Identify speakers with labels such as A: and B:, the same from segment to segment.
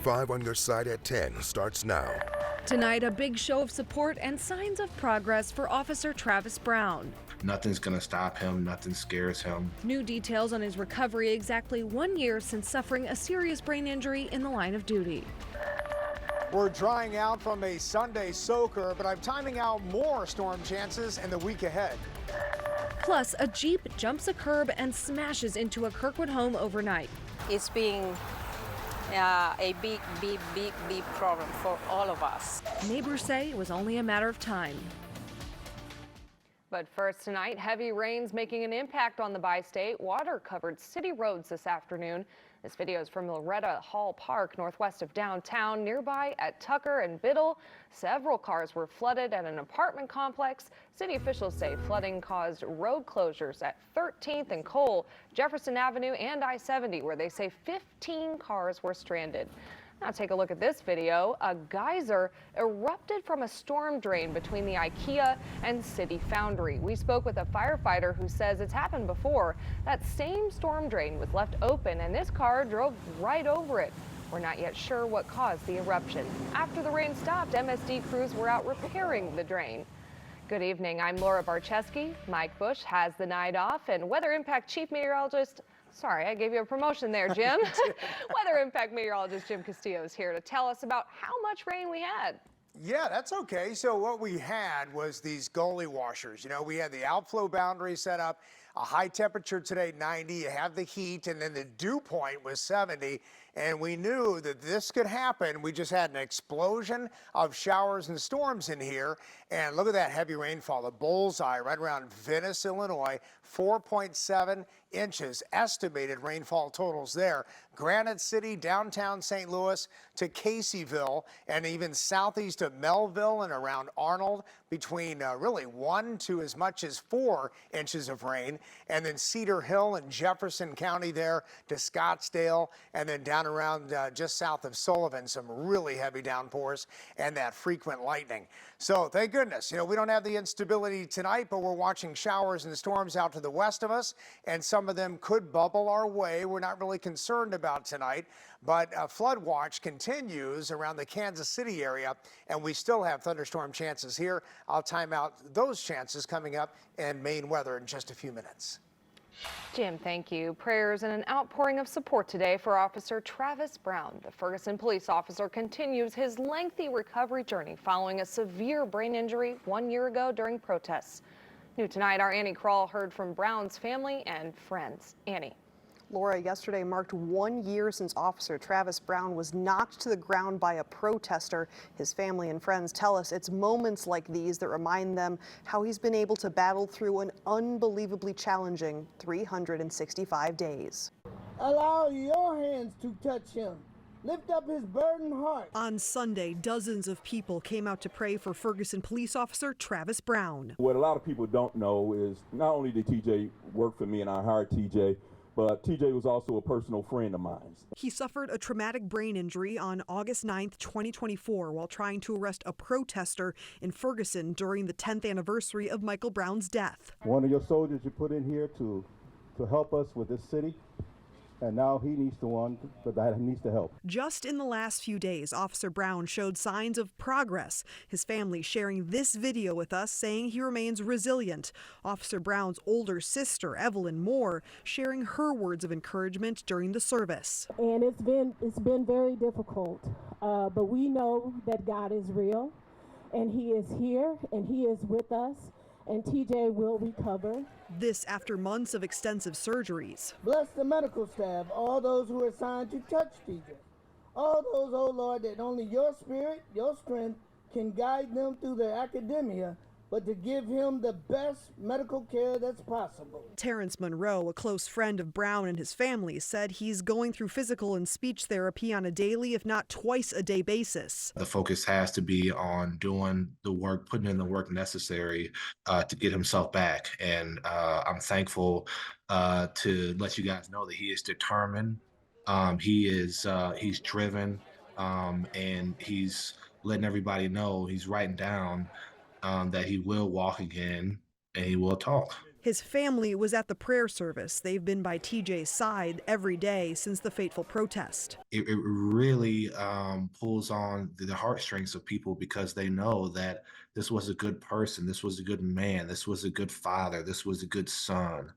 A: 5 on Your Side at 10 starts now.
B: Tonight, a big show of support and signs of progress for Officer Travis Brown.
C: Nothing's gonna stop him, nothing scares him.
B: New details on his recovery exactly 1 year since suffering a serious brain injury in the line of duty.
D: We're drying out from a Sunday soaker, but I'm timing out more storm chances in the week ahead.
B: Plus, a Jeep jumps a curb and smashes into a Kirkwood home overnight.
E: It's been a big problem for all of us.
B: Neighbors say it was only a matter of time.
F: But first tonight, heavy rains making an impact on the bi-state. Water covered city roads this afternoon. This video is from Loretta Hall Park, northwest of downtown. Nearby at Tucker and Biddle, several cars were flooded at an apartment complex. City officials say flooding caused road closures at 13th and Cole, Jefferson Avenue, and I-70, where they say 15 cars were stranded. Now take a look at this video. A geyser erupted from a storm drain between the IKEA and City Foundry. We spoke with a firefighter who says it's happened before. That same storm drain was left open and this car drove right over it. We're not yet sure what caused the eruption. After the rain stopped, MSD crews were out repairing the drain. Good evening. I'm Laura Barcheski. Mike Bush has the night off, and Weather Impact Chief Meteorologist Sorry, I gave you a promotion there, Jim. Weather Impact Meteorologist Jim Castillo is here to tell us about how much rain we had.
D: Yeah, that's okay. So what we had was these gully washers. You know, we had the outflow boundary set up, a high temperature today, 90. You have the heat, and then the dew point was 70. And we knew that this could happen. We just had an explosion of showers and storms in here. And look at that heavy rainfall, the bullseye right around Venice, Illinois, 4.7 inches estimated rainfall totals there. Granite City, downtown St. Louis to Caseyville, and even southeast of Melville and around Arnold, between really 1 to as much as 4 inches of rain. And then Cedar Hill and Jefferson County there to Scottsdale, and then down around just south of Sullivan, some really heavy downpours and that frequent lightning. So thank goodness, you know, we don't have the instability tonight, but we're watching showers and storms out to the west of us, and some of them could bubble our way. We're not really concerned about tonight, but a flood watch continues around the Kansas City area, and we still have thunderstorm chances here. I'll time out those chances coming up in Maine weather in just a few minutes.
F: Jim, thank you. Prayers and an outpouring of support today for Officer Travis Brown. The Ferguson police officer continues his lengthy recovery journey following a severe brain injury 1 year ago during protests. New tonight, our Annie Krall heard from Brown's family and friends. Annie.
G: Laura, yesterday marked 1 year since Officer Travis Brown was knocked to the ground by a protester. His family and friends tell us it's moments like these that remind them how he's been able to battle through an unbelievably challenging 365 days.
H: Allow your hands to touch him. Lift up his burdened heart.
I: On Sunday, dozens of people came out to pray for Ferguson police officer Travis Brown.
J: What a lot of people don't know is not only did TJ work for me and I hired TJ, but TJ was also a personal friend of mine.
I: He suffered a traumatic brain injury on August 9th, 2024, while trying to arrest a protester in Ferguson during the 10th anniversary of Michael Brown's death.
J: One of your soldiers you put in here to help us with this city, and now he needs to help.
I: Just in the last few days, Officer Brown showed signs of progress. His family sharing this video with us, saying he remains resilient. Officer Brown's older sister, Evelyn Moore, sharing her words of encouragement during the service.
K: And it's been very difficult, but we know that God is real, and He is here, and He is with us, and TJ will recover.
I: This after months of extensive surgeries.
H: Bless the medical staff, all those who are assigned to touch TJ. All those, oh Lord, that only your spirit, your strength can guide them through their academia, but to give him the best medical care that's possible.
I: Terrence Monroe, a close friend of Brown and his family, said he's going through physical and speech therapy on a daily, if not twice a day basis.
C: The focus has to be on doing the work, putting in the work necessary to get himself back. And I'm thankful to let you guys know that he is determined. He's driven, and he's letting everybody know, he's writing down that he will walk again and he will talk.
I: His family was at the prayer service. They've been by TJ's side every day since the fateful protest.
C: It really pulls on the heartstrings of people because they know that this was a good person, this was a good man, this was a good father, this was a good son.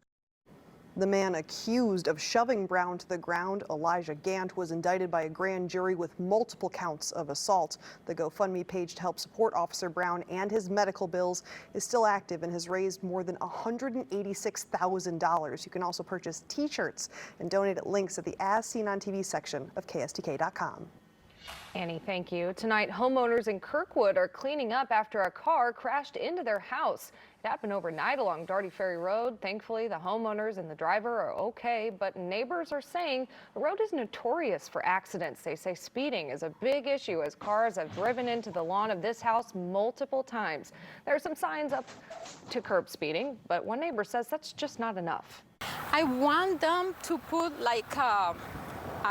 G: The man accused of shoving Brown to the ground, Elijah Gant, was indicted by a grand jury with multiple counts of assault. The GoFundMe page to help support Officer Brown and his medical bills is still active and has raised more than $186,000. You can also purchase T-shirts and donate at links at the As Seen on TV section of KSDK.com.
F: Annie, thank you. Tonight, homeowners in Kirkwood are cleaning up after a car crashed into their house. It happened overnight along Darty Ferry Road. Thankfully, the homeowners and the driver are okay, but neighbors are saying the road is notorious for accidents. They say speeding is a big issue as cars have driven into the lawn of this house multiple times. There are some signs up to curb speeding, but one neighbor says that's just not enough.
E: I want them to put like a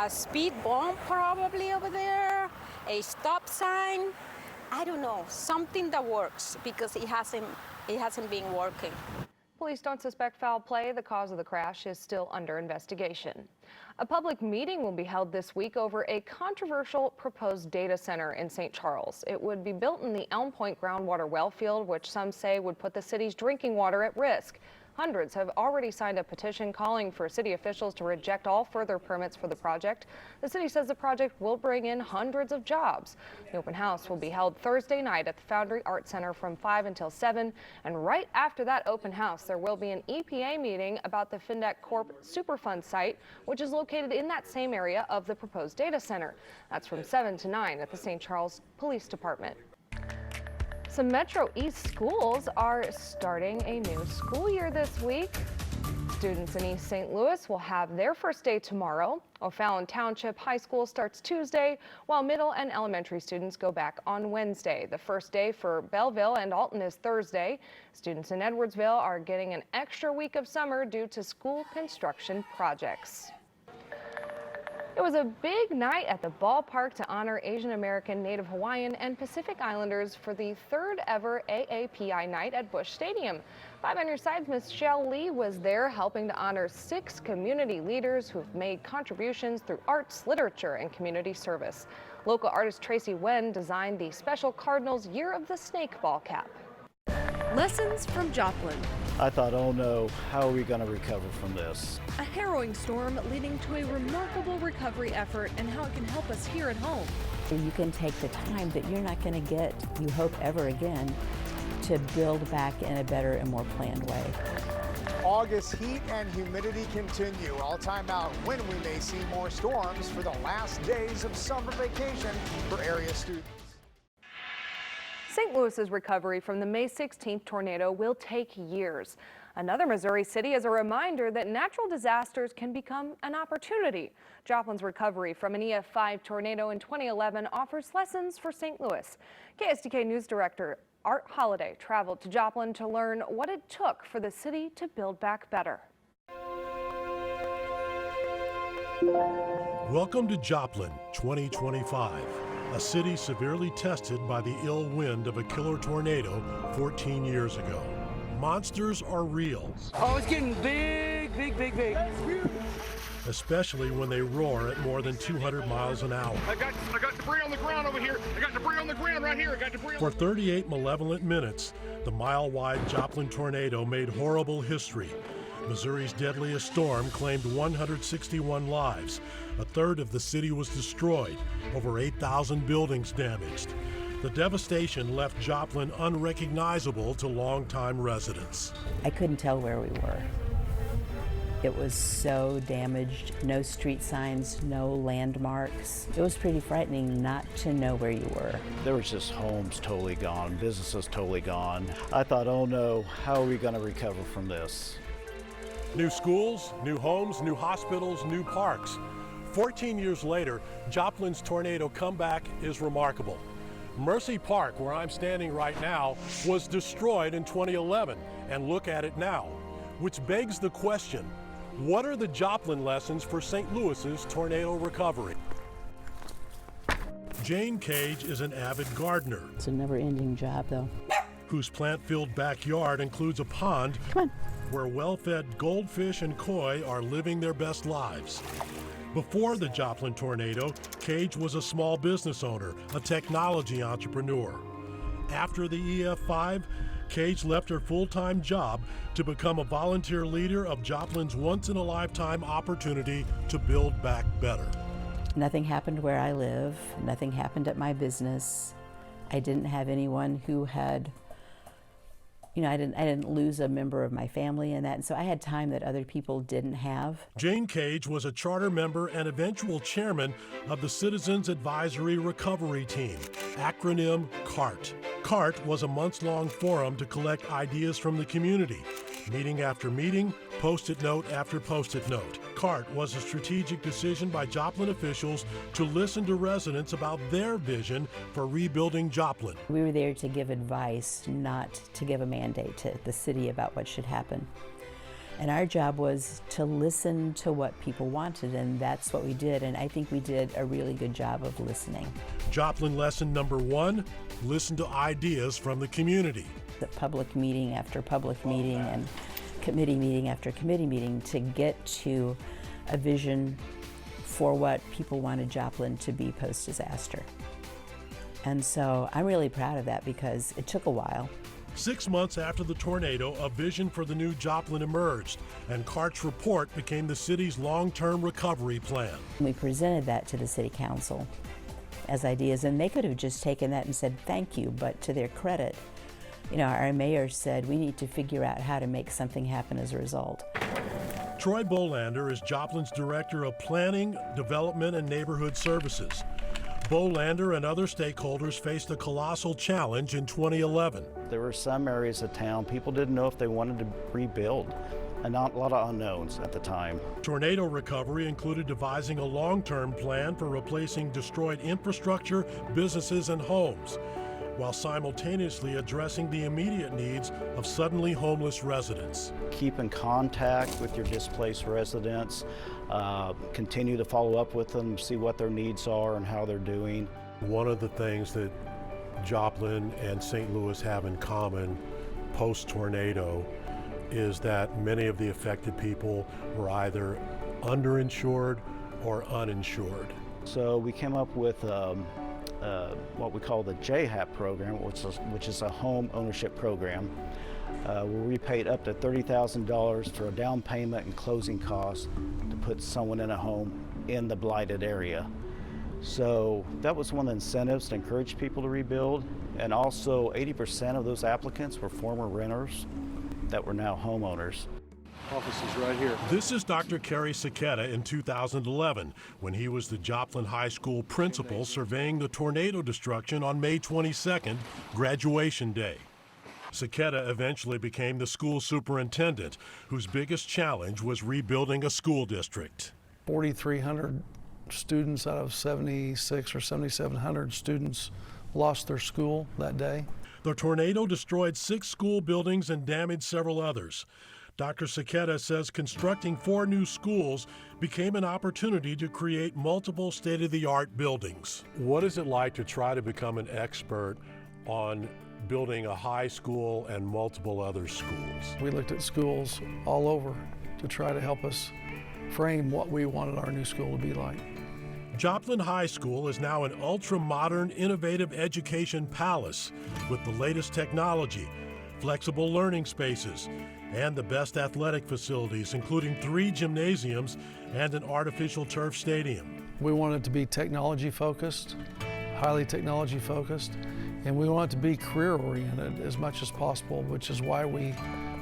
E: speed bump probably over there, a stop sign. I don't know, something that works because it hasn't been working.
F: Police don't suspect foul play. The cause of the crash is still under investigation. A public meeting will be held this week over a controversial proposed data center in St. Charles. It would be built in the Elm Point groundwater well field, which some say would put the city's drinking water at risk. Hundreds have already signed a petition calling for city officials to reject all further permits for the project. The city says the project will bring in hundreds of jobs. The open house will be held Thursday night at the Foundry Art Center from 5 until 7. And right after that open house, there will be an EPA meeting about the Findec Corp Superfund site, which is located in that same area of the proposed data center. That's from 7 to 9 at the St. Charles Police Department. Some Metro East schools are starting a new school year this week. Students in East St. Louis will have their first day tomorrow. O'Fallon Township High School starts Tuesday, while middle and elementary students go back on Wednesday. The first day for Belleville and Alton is Thursday. Students in Edwardsville are getting an extra week of summer due to school construction projects. It was a big night at the ballpark to honor Asian American, Native Hawaiian, and Pacific Islanders for the third ever AAPI night at Busch Stadium. 5 on Your Side's Michelle Lee was there helping to honor 6 community leaders who've made contributions through arts, literature, and community service. Local artist Tracy Wen designed the special Cardinals Year of the Snake ball cap.
B: Lessons from Joplin.
L: I thought, oh no, how are we going to recover from this?
B: A harrowing storm leading to a remarkable recovery effort and how it can help us here at home.
M: You can take the time that you're not going to get, you hope, ever again, to build back in a better and more planned way.
D: August heat and humidity continue. All time out when we may see more storms for the last days of summer vacation for area students.
F: St. Louis's recovery from the May 16th tornado will take years. Another Missouri city is a reminder that natural disasters can become an opportunity. Joplin's recovery from an EF5 tornado in 2011 offers lessons for St. Louis. KSDK News Director Art Holliday traveled to Joplin to learn what it took for the city to build back better.
N: Welcome to Joplin 2025. A city severely tested by the ill wind of a killer tornado 14 years ago. Monsters are real.
O: Oh, it's getting big.
N: Especially when they roar at more than 200 miles an hour.
O: I got debris on the ground over here. I got debris on the ground right here. I got debris.
N: For 38 malevolent minutes, the mile-wide Joplin tornado made horrible history. Missouri's deadliest storm claimed 161 lives. A third of the city was destroyed, over 8,000 buildings damaged. The devastation left Joplin unrecognizable to longtime residents.
M: I couldn't tell where we were. It was so damaged, no street signs, no landmarks. It was pretty frightening not to know where you were.
L: There was just homes totally gone, businesses totally gone. I thought, oh no, how are we going to recover from this?
N: New schools, new homes, new hospitals, new parks. 14 years later, Joplin's tornado comeback is remarkable. Mercy Park, where I'm standing right now, was destroyed in 2011, and look at it now. Which begs the question, what are the Joplin lessons for St. Louis's tornado recovery? Jane Cage is an avid gardener.
M: It's a never-ending job, though.
N: Whose plant-filled backyard includes a pond where well-fed goldfish and koi are living their best lives. Before the Joplin tornado, Cage was a small business owner, a technology entrepreneur. After the EF5, Cage left her full-time job to become a volunteer leader of Joplin's once-in-a-lifetime opportunity to build back better.
M: Nothing happened where I live. Nothing happened at my business. I didn't have anyone who had, I didn't lose a member of my family in that, and so I had time that other people didn't have.
N: Jane Cage was a charter member and eventual chairman of the Citizens Advisory Recovery Team, acronym CART. CART was a months-long forum to collect ideas from the community. Meeting after meeting, post-it note after post-it note. CART was a strategic decision by Joplin officials to listen to residents about their vision for rebuilding Joplin.
M: We were there to give advice, not to give a mandate to the city about what should happen. And our job was to listen to what people wanted, and that's what we did, and I think we did a really good job of listening.
N: Joplin lesson number 1, listen to ideas from the community.
M: The public meeting after public meeting and committee meeting after committee meeting to get to a vision for what people wanted Joplin to be post-disaster. And so I'm really proud of that because it took a while.
N: 6 months after the tornado, a vision for the new Joplin emerged, and CART's report became the city's long-term recovery plan.
M: We presented that to the city council as ideas, and they could have just taken that and said thank you, but to their credit, our mayor said we need to figure out how to make something happen as a result.
N: Troy Bolander is Joplin's Director of Planning, Development, and Neighborhood Services. Bolander and other stakeholders faced a colossal challenge in 2011.
L: There were some areas of town people didn't know if they wanted to rebuild, and not a lot of unknowns at the time.
N: Tornado recovery included devising a long-term plan for replacing destroyed infrastructure, businesses, and homes, while simultaneously addressing the immediate needs of suddenly homeless residents.
L: Keep in contact with your displaced residents, continue to follow up with them, see what their needs are and how they're doing.
N: One of the things that Joplin and St. Louis have in common post-tornado is that many of the affected people were either underinsured or uninsured.
L: So we came up with what we call the JHAP program, which is a home ownership program, where we paid up to $30,000 for a down payment and closing costs to put someone in a home in the blighted area. So that was one of the incentives to encourage people to rebuild, and also 80% of those applicants were former renters that were now homeowners.
N: Office is right here. This is Dr. Kerry Saketa in 2011, when he was the Joplin High School principal surveying the tornado destruction on May 22nd, graduation day. Saketa eventually became the school superintendent, whose biggest challenge was rebuilding a school district.
P: 4,300 students out of 76 or 7,700 students lost their school that day.
N: The tornado destroyed 6 school buildings and damaged several others. Dr. Saketa says constructing 4 new schools became an opportunity to create multiple state-of-the-art buildings. What is it like to try to become an expert on building a high school and multiple other schools?
P: We looked at schools all over to try to help us frame what we wanted our new school to be like.
N: Joplin High School is now an ultra-modern, innovative education palace with the latest technology, flexible learning spaces, and the best athletic facilities, including 3 gymnasiums and an artificial turf stadium.
P: We want it to be technology focused, highly technology focused, and we want it to be career oriented as much as possible, which is why we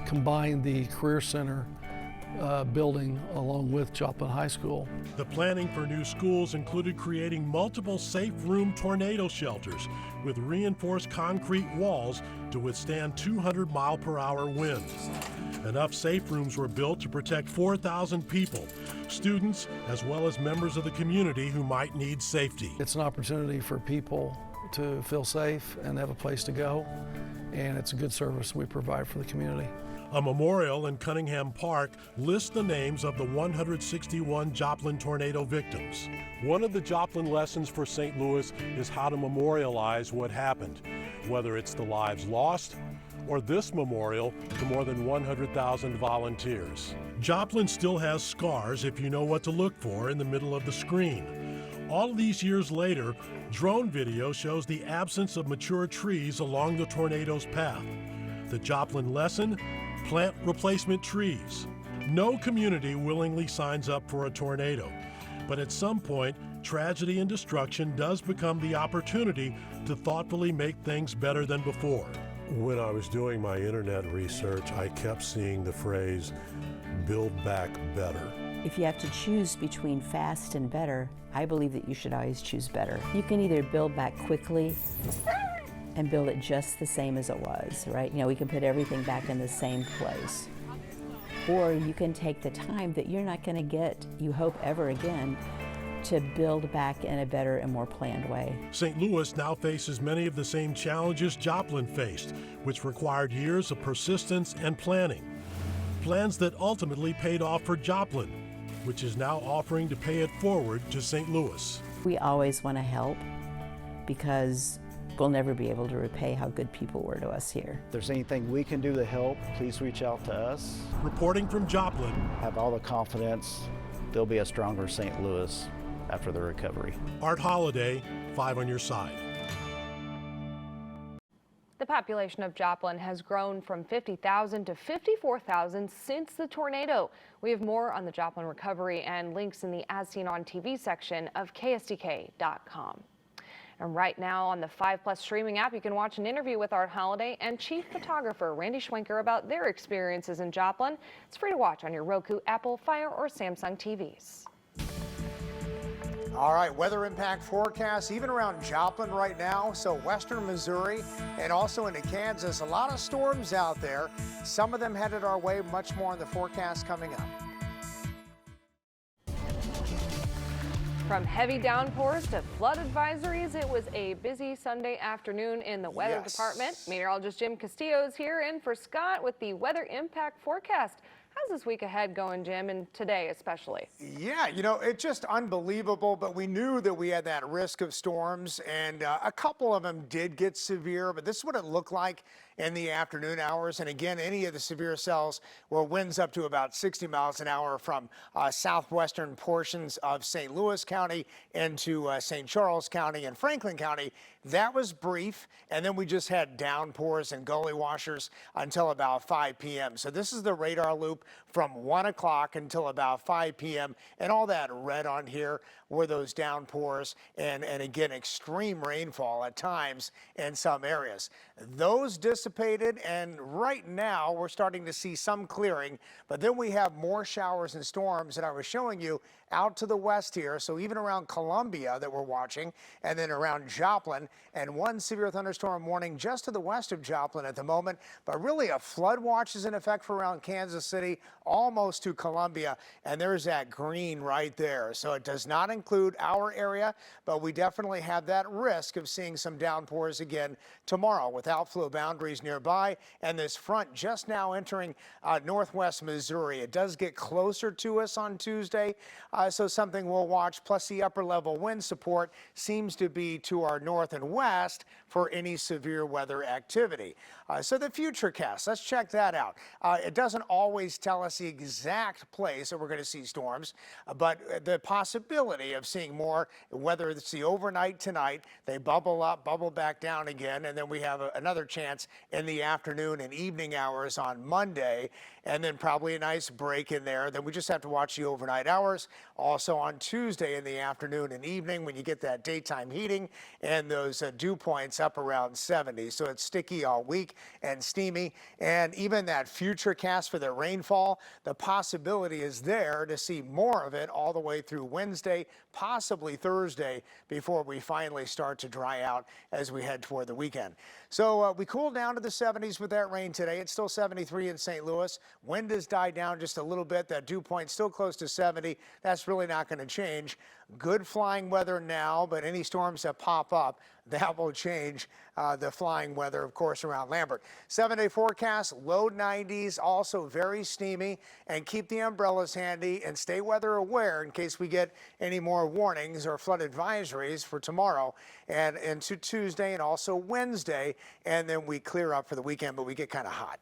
P: combined the Career Center building along with Joplin High School.
N: The planning for new schools included creating multiple safe room tornado shelters with reinforced concrete walls to withstand 200-mile-per-hour winds. Enough safe rooms were built to protect 4,000 people, students as well as members of the community who might need safety.
P: It's an opportunity for people to feel safe and have a place to go, and it's a good service we provide for the community.
N: A memorial in Cunningham Park lists the names of the 161 Joplin tornado victims. One of the Joplin lessons for St. Louis is how to memorialize what happened, whether it's the lives lost or this memorial to more than 100,000 volunteers. Joplin still has scars if you know what to look for in the middle of the screen. All these years later, drone video shows the absence of mature trees along the tornado's path. The Joplin lesson: plant replacement trees. No community willingly signs up for a tornado, but at some point, tragedy and destruction does become the opportunity to thoughtfully make things better than before. When I was doing my internet research, I kept seeing the phrase, build back better.
M: If you have to choose between fast and better, I believe that you should always choose better. You can either build back quickly and build it just the same as it was, right? You know, we can put everything back in the same place. Or you can take the time that you're not going to get, you hope, ever again, to build back in a better and more planned way.
N: St. Louis now faces many of the same challenges Joplin faced, which required years of persistence and planning. Plans that ultimately paid off for Joplin, which is now offering to pay it forward to St. Louis.
M: We always want to help because we'll never be able to repay how good people were to us here.
L: If there's anything we can do to help, please reach out to us.
N: Reporting from Joplin.
L: Have all the confidence there'll be a stronger St. Louis after the recovery.
N: Art Holiday, 5 on your side.
F: The population of Joplin has grown from 50,000 to 54,000 since the tornado. We have more on the Joplin recovery and links in the As Seen on TV section of KSDK.com. And right now on the 5+ streaming app, you can watch an interview with Art Holiday and chief photographer Randy Schwenker about their experiences in Joplin. It's free to watch on your Roku, Apple, Fire, or Samsung TVs.
D: All right, weather impact forecast even around Joplin right now. So western Missouri and also into Kansas, a lot of storms out there. Some of them headed our way, much more in the forecast coming up.
F: From heavy downpours to flood advisories, it was a busy Sunday afternoon in the weather department. Meteorologist Jim Castillo is here in for Scott with the weather impact forecast. How's this week ahead going, Jim, and today especially?
D: Yeah, you know, it's just unbelievable, but we knew that we had that risk of storms, and a couple of them did get severe, but this is what it looked like in the afternoon hours. And again, any of the severe cells were winds up to about 60 miles an hour from southwestern portions of St. Louis County into St. Charles County and Franklin County. That was brief, and then we just had downpours and gully washers until about 5 p.m. So this is the radar loop from 1 o'clock until about 5 p.m. And all that red on here were those downpours and again, extreme rainfall at times in some areas. Those dissipated, and right now we're starting to see some clearing, but then we have more showers and storms that I was showing you out to the west here. So even around Columbia that we're watching, and then around Joplin, and one severe thunderstorm warning just to the west of Joplin at the moment. But really a flood watch is in effect for around Kansas City, almost to Columbia, and there's that green right there. So it does not include our area, but we definitely have that risk of seeing some downpours again tomorrow with outflow boundaries nearby, and this front just now entering northwest Missouri. It does get closer to us on Tuesday, so something we'll watch, plus the upper level wind support seems to be to our north and west for any severe weather activity. So the futurecast, let's check that out. It doesn't always tell us the exact place that we're going to see storms, but the possibility of seeing more, whether it's the overnight tonight, they bubble up, bubble back down again, and then we have another chance in the afternoon and evening hours on Monday, and then probably a nice break in there. Then we just have to watch the overnight hours. Also on Tuesday in the afternoon and evening when you get that daytime heating and those dew points up around 70. So it's sticky all week and steamy. And even that future cast for the rainfall, the possibility is there to see more of it all the way through Wednesday, possibly Thursday, before we finally start to dry out as we head toward the weekend. So we cooled down to the 70s with that rain today. It's still 73 in St. Louis. Wind has died down just a little bit. That dew point still close to 70. That's really not going to change. Good flying weather now, but any storms that pop up, that will change the flying weather, of course, around Lambert. 7-day forecast, low 90s, also very steamy, and keep the umbrellas handy and stay weather aware in case we get any more warnings or flood advisories for tomorrow and into Tuesday and also Wednesday, and then we clear up for the weekend, but we get kind of hot.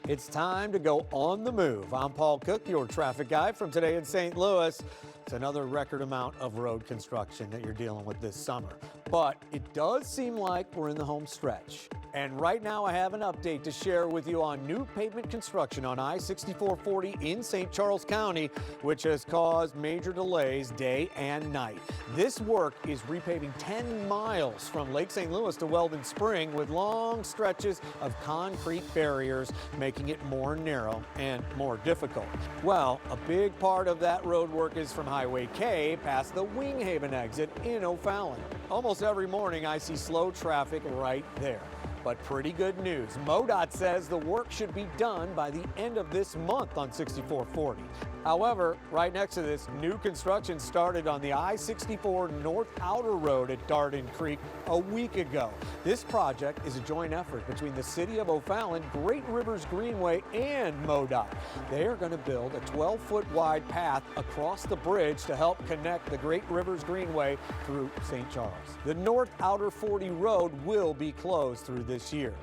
Q: It's time to go on the move. I'm Paul Cook, your traffic guy from Today in St. Louis. It's another record amount of road construction that you're dealing with this summer. But it does seem like we're in the home stretch. And right now I have an update to share with you on new pavement construction on I-6440 in St. Charles County, which has caused major delays day and night. This work is repaving 10 miles from Lake St. Louis to Weldon Spring with long stretches of concrete barriers, making it more narrow and more difficult. Well, a big part of that road work is from Highway K past the Winghaven exit in O'Fallon. Almost every morning I see slow traffic right there. But pretty good news. MoDOT says the work should be done by the end of this month on 6440. However, right next to this, new construction started on the I-64 North Outer Road at Darden Creek a week ago. This project is a joint effort between the City of O'Fallon, Great Rivers Greenway, and MoDOT. They are going to build a 12-foot wide path across the bridge to help connect the Great Rivers Greenway through St. Charles. The North Outer 40 Road will be closed through this year.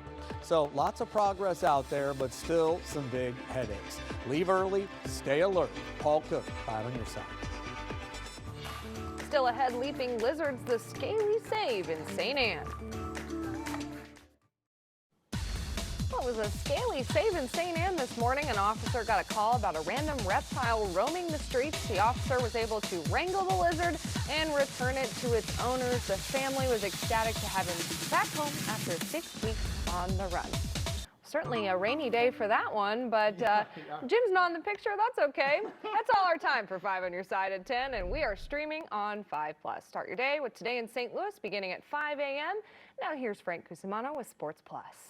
Q: So lots of progress out there, but still some big headaches. Leave early, stay alert. Paul Cook, 5 on your side.
F: Still ahead, leaping lizards, the scaly save in St. Anne. Well, it was a scaly save in St. Anne this morning. An officer got a call about a random reptile roaming the streets. The officer was able to wrangle the lizard and return it to its owners. The family was ecstatic to have him back home after 6 weeks on the run. Certainly a rainy day for that one, but Jim's not in the picture. That's okay. That's all our time for 5 on your side at 10, and we are streaming on 5+. Start your day with Today in St. Louis beginning at 5 a.m. Now here's Frank Cusimano with Sports Plus.